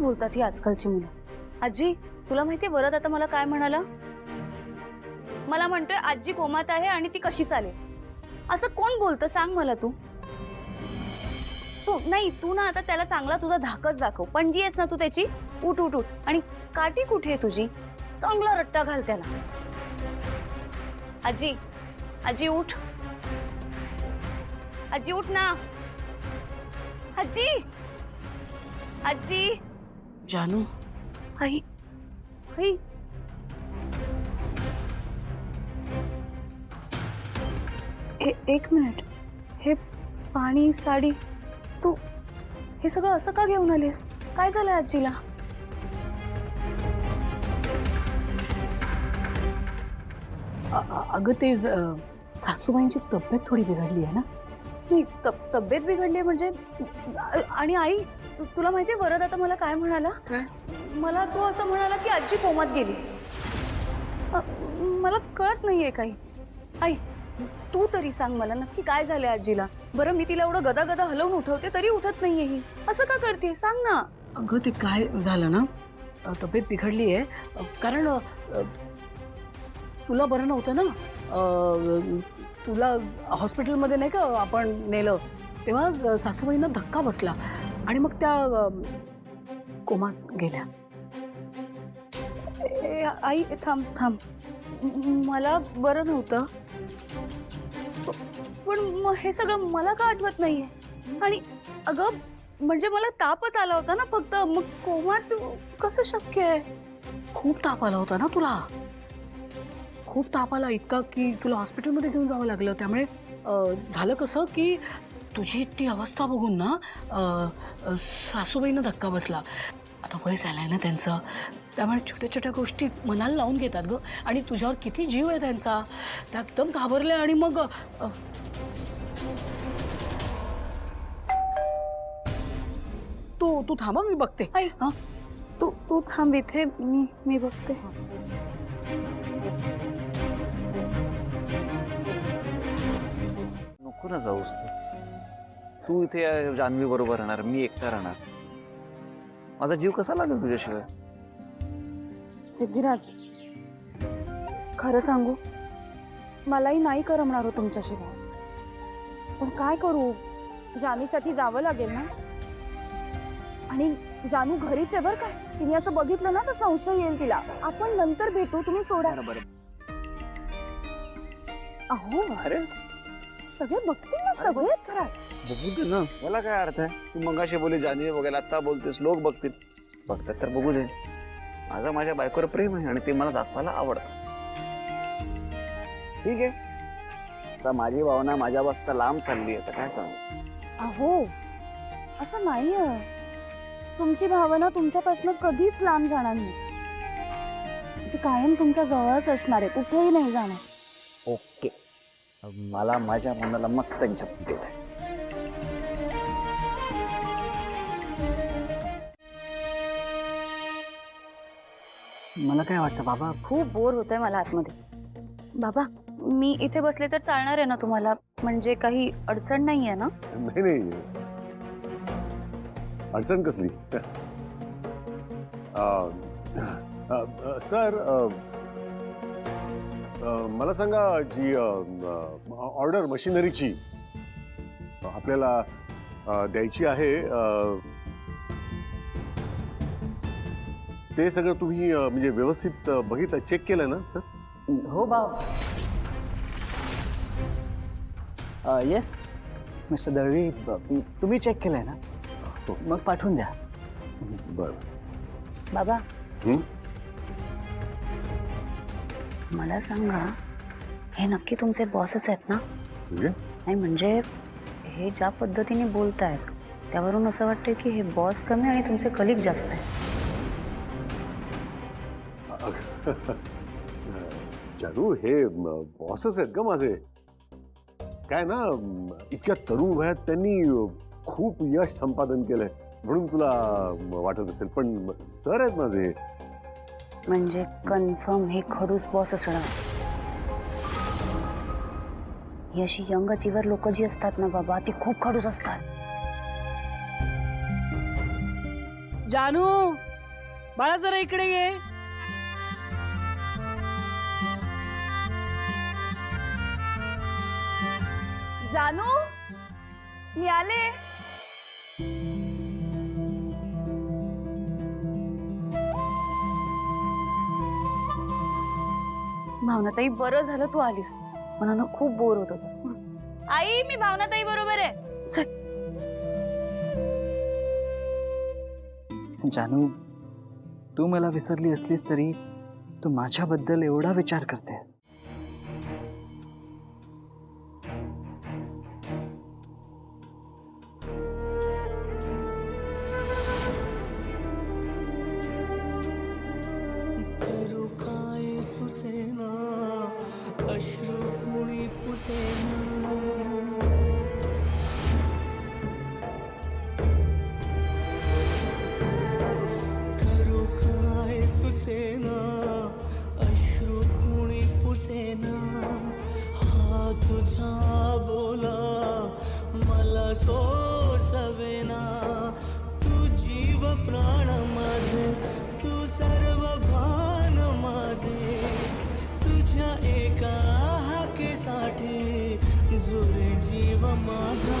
बोलतात ही आजकालची मुलं. आजी, तुला माहितीये वरद आता मला काय म्हणाला? मला म्हणतोय आजी कोमात आहे आणि ती कशी चालेल. असं कोण बोलतं सांग मला तू. तू ना आता त्याला चांगला तुझा धाकच दाखव. पणजी आहेस ना तू त्याची. उठ उठ उठ. आणि काठी कुठे आहे तुझी? चांगला रट्टा घाल त्याला. आजी, आजी उठ. आजी उठ ना. आजी, आजी. जानू, आई, आई. एक मिनिट. हे पाणी, साडी, तू हे सगळं असं का घेऊन आलीस? काय झालंय आजीला? अगं ते सासूबाईंची तब्येत थोडी बिघडली आहे ना. नाही, तब्येत बिघडली म्हणजे? आणि आई, तुला माहितीये वरद आता मला काय म्हणाला? मला तो असं म्हणाला की आजी कोमात गेली. मला कळत नाहीये काही. आई, तू तरी सांग मला नक्की काय झालंय आजीला. बरं, मी तिला एवढं गदा गदा हलवून उठवते तरी उठत नाहीये ही. असं का करते सांग ना. अगं ते काय झालं ना, तब्येत बिघडली आहे कारण तुला बरं नव्हतं ना. तुला हॉस्पिटलमध्ये नाही का आपण नेलं, तेव्हा सासूबाईंना धक्का बसला आणि मग त्या कोमात गेल्या. आई थांब थांब. मला बरं नव्हतं, पण मग हे सगळं मला का आठवत नाहीये? आणि अगं म्हणजे मला तापच आला होता ना फक्त. मग कोमात कसं शक्य आहे? खूप ताप आला होता ना तुला. खूप ताप आला, इतका की तुला हॉस्पिटलमध्ये घेऊन जावं लागलं. त्यामुळे झालं कसं की तुझी ती अवस्था बघून ना सासूबाईंना धक्का बसला. आता वय झालंय ना त्यांचं, त्यामुळे छोट्या छोट्या गोष्टी मनाला लावून घेतात गं. आणि तुझ्यावर किती जीव आहे त्यांचा. त्या एकदम घाबरल्या आणि मग तू थांबा, मी बघते. आई, तू थांब इथे, मी बघते. नको ना जाऊस तू इथे जान्हवी बरोबर राहणार, मी एकटा राहणार. माझा जीव कसा लागेल तुझ्याशिवाय? सिद्धिराज, खरं सांगू, मलाही नाही करमणार हो तुमच्याशिवाय. पण काय करू, जानूसाठी जावं लागेल ना. आणि जानू घरीच आहे बरं का. तिने असं बघितलं ना तर संशय येईल तिला. आपण नंतर भेटू, तुम्ही सोडा. अहो अरे सगळे बघतील ना, सगळे खराब. बघू दे ना, मला काय अर्थ आहे? तू मगाशी बोली जान्हवी बघायला, आता बोलतेस लोक बघतील. बघतात तर बघू दे. माझं माझ्या बायकोवर प्रेम आहे आणि ते मला दाखवायला आवडतं. ठीक आहे, आता माझी भावना माझ्यापासून लांब चालली आहे तर काय सांगू. अहो असं नाही आहे. तुमची भावना तुमच्यापासून कधीच लांब जाणार नाही. ती कायम तुमच्या जवळच असणार आहे, कुठेही नाही जाणार. ओके, मला माझ्या मनाला मस्त झपकी देत आहे. मला काय वाटतं बाबा, खूप बोर होतंय मला आतमध्ये. बाबा, मी इथे बसले तर चालणार आहे ना तुम्हाला? म्हणजे काही अडचण नाहीये ना? नाही नाही, अडचण कसली? सर, मला सांगा, जी ऑर्डर मशिनरीची आपल्याला द्यायची आहे, ते सगळं तुम्ही म्हणजे व्यवस्थित बघितलं, चेक केलं ना सर? हो बाबा. येस मिस्टर दळवी, तुम्ही चेक केलंय ना? मग पाठवून द्या. बरं. बाबा, मला सांगा, हे नक्की तुमचे बॉसच आहेत ना? म्हणजे? नाही म्हणजे हे ज्या पद्धतीने बोलतायत त्यावरून असं वाटतंय की हे बॉस कमी आणि तुमचे कलिग जास्त आहेत. जानू, हे बॉसच आहेत का माझे? काय ना, इतक्या तरुण वयात त्यांनी खूप यश संपादन केलंय म्हणून तुला वाटत असेल, पण सर आहेत माझे. म्हणजे कन्फर्म हे खडूस बॉस असणार. ही अशी यंग अचीवर लोक जी असतात ना बाबा, ती खूप खडूस असतात. जानू बाळा जरा इकडे ये. जानू मी आले. भावनाताई बरं झालं तू आलीस. मला ना खूप बोर होत होतं. आई मी भावनाताई बरोबर आहे. जानू तू मला विसरली असलीस तरी तू माझ्याबद्दल एवढा विचार करतेस. अश्रू कुणी पुसेना करू काय सुसेना अश्रू कुणी पुसेना हा तुझा बोला मला सोसवेना तू जीव प्राण माझे तू सर्व भान माझे तुझ्या एका हाकेसाठी जुरे जीव माझा